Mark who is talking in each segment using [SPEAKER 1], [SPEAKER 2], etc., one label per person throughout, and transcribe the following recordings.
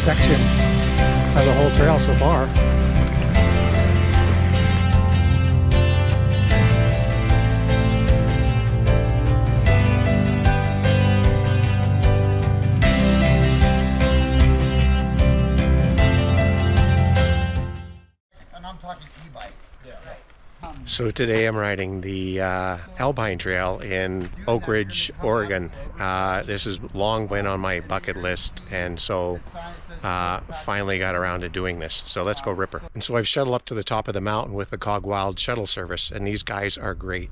[SPEAKER 1] section of the whole trail so far. So today I'm riding the Alpine Trail in Oakridge, Oregon. This has long been on my bucket list, and so finally got around to doing this. So let's go ripper. And so I've shuttled up to the top of the mountain with the Cog Wild shuttle service, and these guys are great.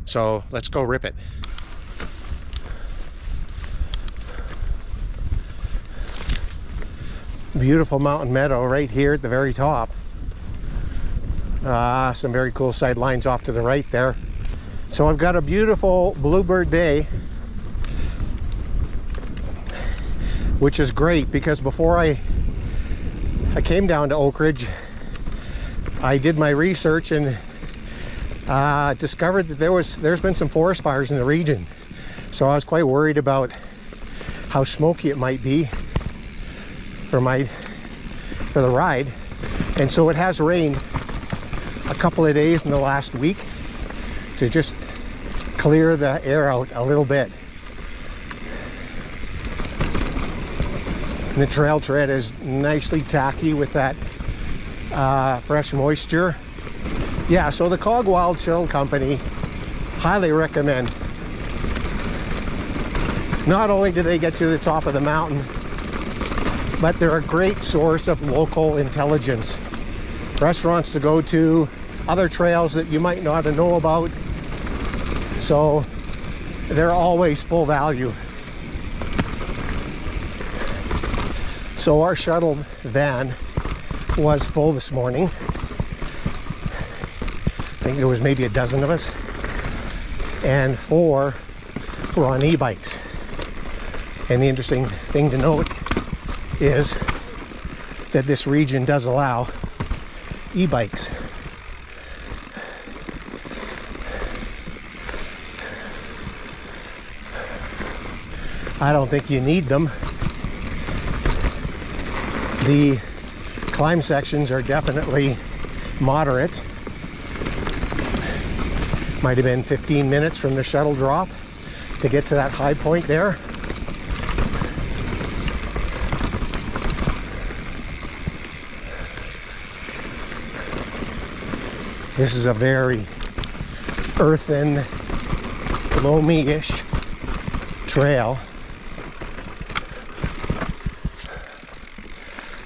[SPEAKER 1] So let's go rip it. Beautiful mountain meadow right here at the very top. Some very cool side lines off to the right there. So I've got a beautiful bluebird day, which is great because before I came down to Oakridge, I did my research and discovered that there's been some forest fires in the region. So I was quite worried about how smoky it might be for the ride. And so it has rained a couple of days in the last week to just clear the air out a little bit. And the trail tread is nicely tacky with that fresh moisture. Yeah, so the Cog Wild Shuttle Company, highly recommend. Not only do they get to the top of the mountain, but they're a great source of local intelligence. Restaurants to go to, other trails that you might not know about. So they're always full value. So our shuttle van was full this morning. I think there was maybe a dozen of us, and 4 were on e-bikes. And the interesting thing to note is that this region does allow e-bikes. I don't think you need them. The climb sections are definitely moderate. Might have been 15 minutes from the shuttle drop to get to that high point there. This is a very earthen, loamy-ish trail.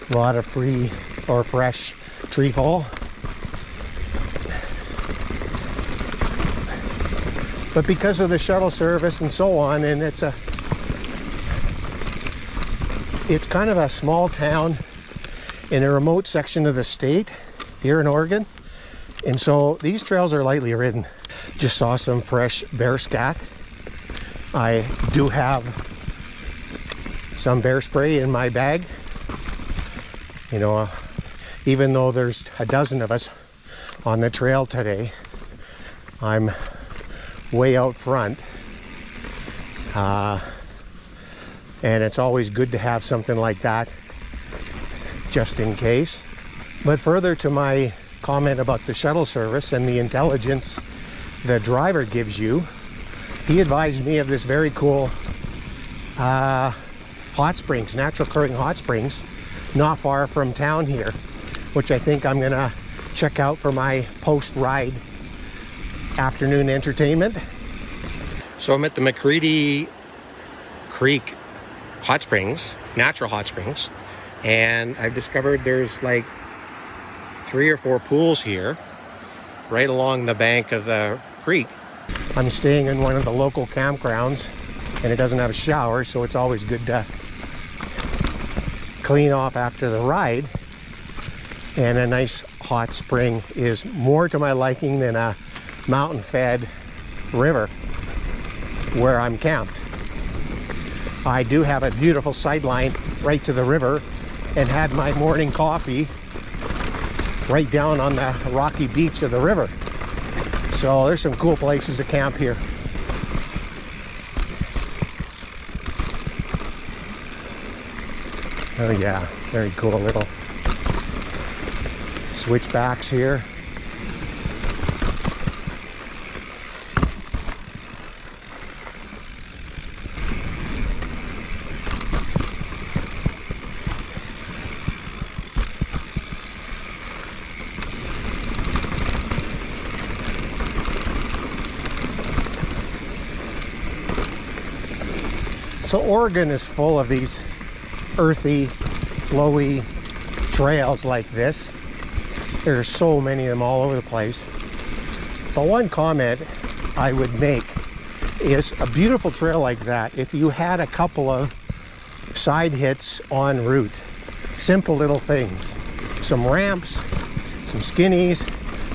[SPEAKER 1] A lot of free or fresh tree fall. But because of the shuttle service and so on, and it's kind of a small town in a remote section of the state here in Oregon. And so these trails are lightly ridden. Just saw some fresh bear scat. I do have some bear spray in my bag. You know, even though there's a dozen of us on the trail today, I'm way out front. And it's always good to have something like that just in case. But further to my comment about the shuttle service and the intelligence the driver gives you, he advised me of this very cool hot springs, natural occurring hot springs, not far from town here, which I think I'm gonna check out for my post-ride afternoon entertainment. So I'm at the McCready Creek hot springs, natural hot springs, and I've discovered there's like 3 or 4 pools here right along the bank of the creek. I'm staying in one of the local campgrounds, and it doesn't have a shower, so it's always good to clean off after the ride. And a nice hot spring is more to my liking than a mountain-fed river where I'm camped. I do have a beautiful sideline right to the river and had my morning coffee right down on the rocky beach of the river. So there's some cool places to camp here. Oh yeah, very cool little switchbacks here. So Oregon is full of these earthy, flowy trails like this. There's so many of them all over the place. But one comment I would make is a beautiful trail like that, if you had a couple of side hits en route, simple little things, some ramps, some skinnies,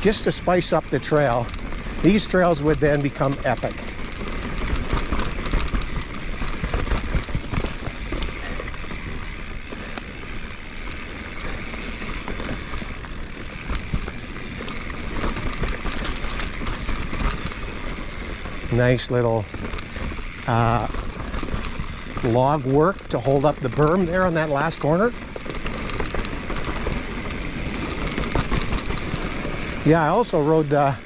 [SPEAKER 1] just to spice up the trail, these trails would then become epic. Nice little log work to hold up the berm there on that last corner. Yeah, I also rode the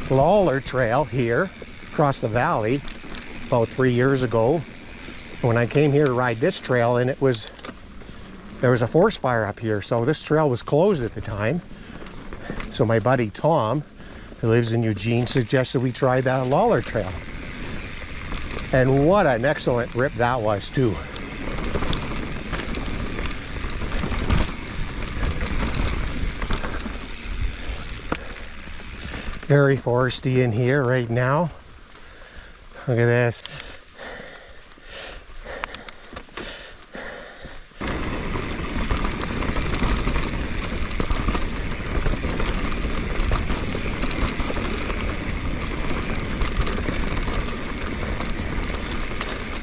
[SPEAKER 1] Lawler Trail here across the valley about 3 years ago when I came here to ride this trail, and there was a forest fire up here, so this trail was closed at the time. So my buddy Tom, who lives in Eugene, suggested we try the Lawler Trail. And what an excellent rip that was too. Very foresty in here right now. Look at this.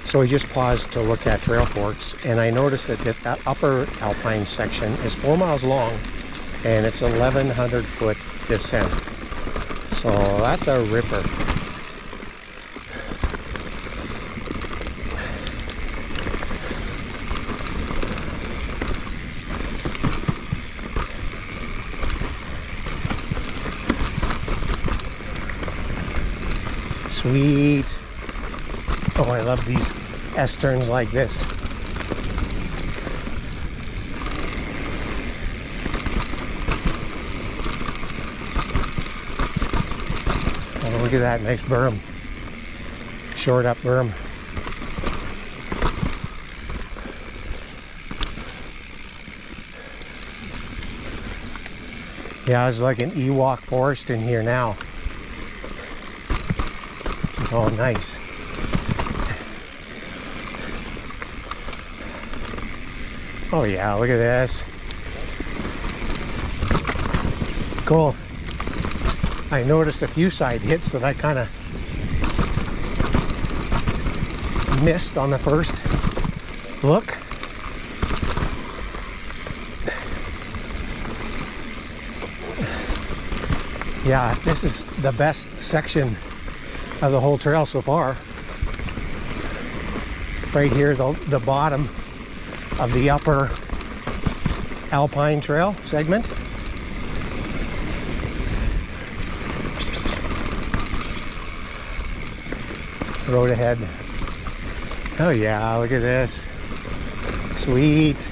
[SPEAKER 1] So we just paused to look at trail forks, and I noticed that that upper alpine section is 4 miles long, and it's 1,100 foot descent. So that's a ripper. Sweet. Oh, I love these S-turns like this. Oh, look at that nice berm. Short up berm. Yeah, it's like an Ewok forest in here now. Oh, nice. Oh yeah, look at this. Cool. I noticed a few side hits that I kind of missed on the first look. Yeah, this is the best section of the whole trail so far. Right here, the bottom of the upper Alpine Trail segment. Road ahead. Oh yeah, look at this. Sweet.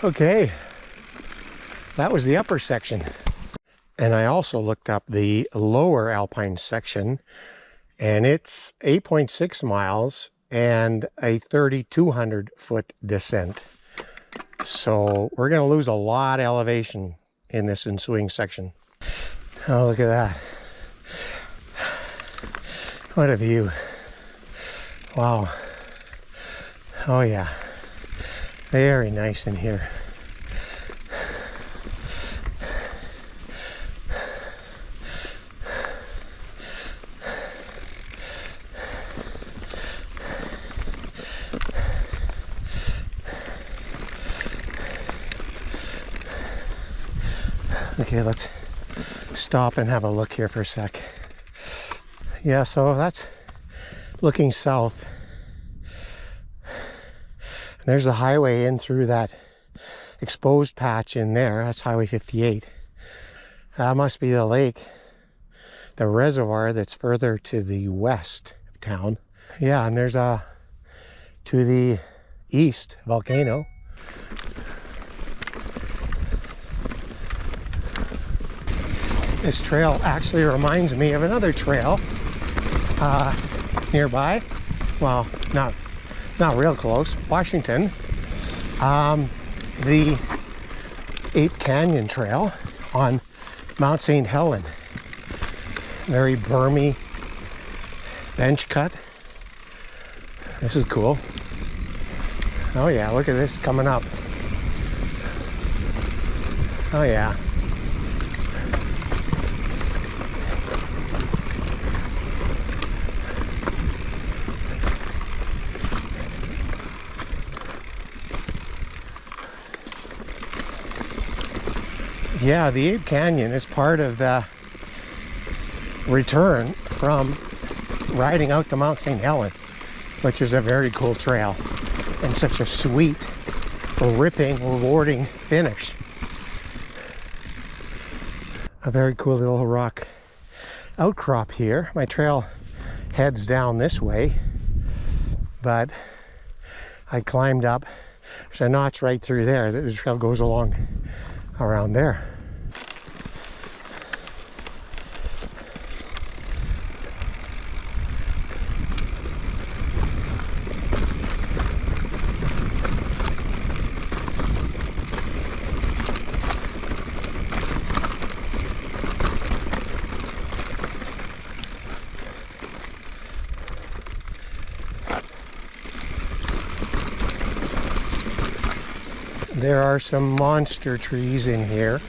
[SPEAKER 1] Okay, that was the upper section. And I also looked up the lower Alpine section, and it's 8.6 miles and a 3,200 foot descent. So we're going to lose a lot of elevation in this ensuing section. Oh, look at that. What a view. Wow. Oh yeah. Very nice in here. Okay, let's stop and have a look here for a sec. Yeah, so that's looking south. And there's the highway in through that exposed patch in there. That's Highway 58. That must be the lake, the reservoir that's further to the west of town. Yeah, and there's a, to the east, volcano. This trail actually reminds me of another trail nearby. Well, not real close. Washington. The Ape Canyon Trail on Mount St. Helen. Very bermy bench cut. This is cool. Oh yeah, look at this coming up. Oh yeah. Yeah, the Ape Canyon is part of the return from riding out to Mount St. Helen, which is a very cool trail and such a sweet, ripping, rewarding finish. A very cool little rock outcrop here. My trail heads down this way, but I climbed up. There's a notch right through there. The trail goes along around there. There are some monster trees in here.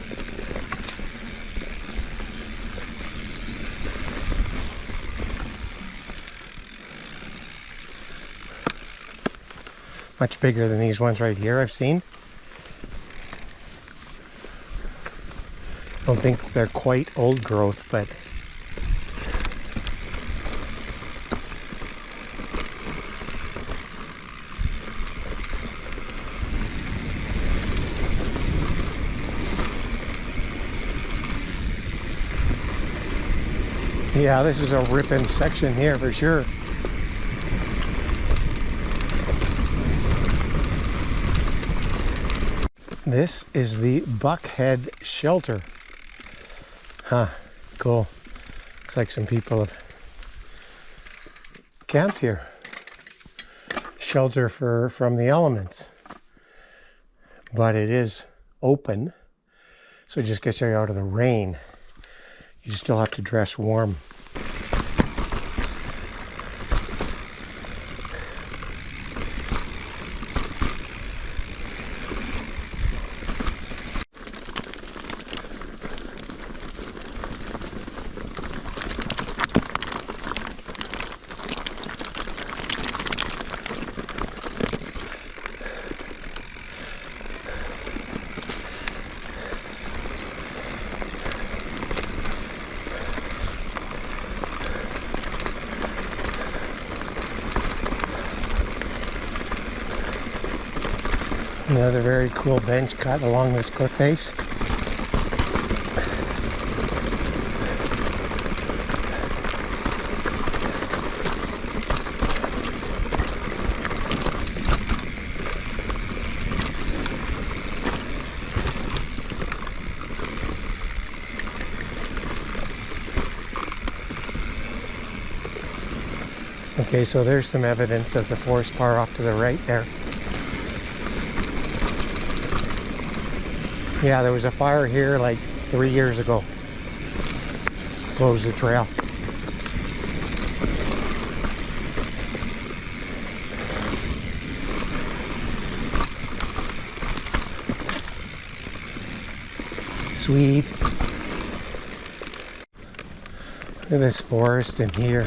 [SPEAKER 1] Much bigger than these ones right here I've seen. I don't think they're quite old growth, but yeah, this is a ripping section here for sure. This is the Buckhead Shelter. Huh, cool. Looks like some people have camped here. Shelter from the elements. But it is open, so it just gets you out of the rain. You still have to dress warm. Another very cool bench cut along this cliff face. Okay, so there's some evidence of the forest fire off to the right there. Yeah, there was a fire here like 3 years ago. Closed the trail. Sweet. Look at this forest in here.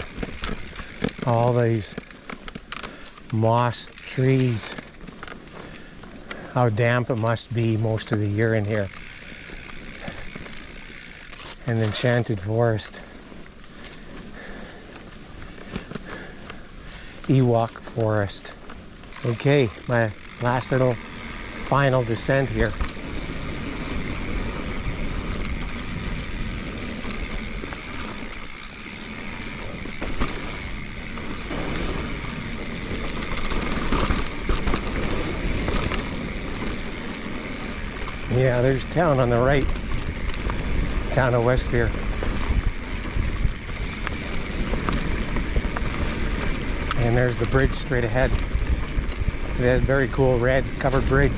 [SPEAKER 1] All these moss trees. How damp it must be most of the year in here. An enchanted forest. Ewok forest. Okay, my last little final descent here. Yeah, there's town on the right. Town of Westphere. And there's the bridge straight ahead. That very cool red covered bridge.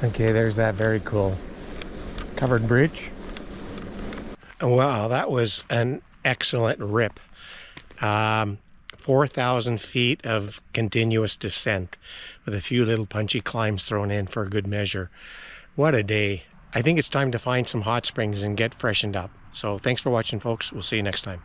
[SPEAKER 1] Okay, there's that very cool covered bridge. Wow, that was an excellent rip. 4,000 feet of continuous descent with a few little punchy climbs thrown in for a good measure. What a day. I think it's time to find some hot springs and get freshened up. So thanks for watching, folks. We'll see you next time.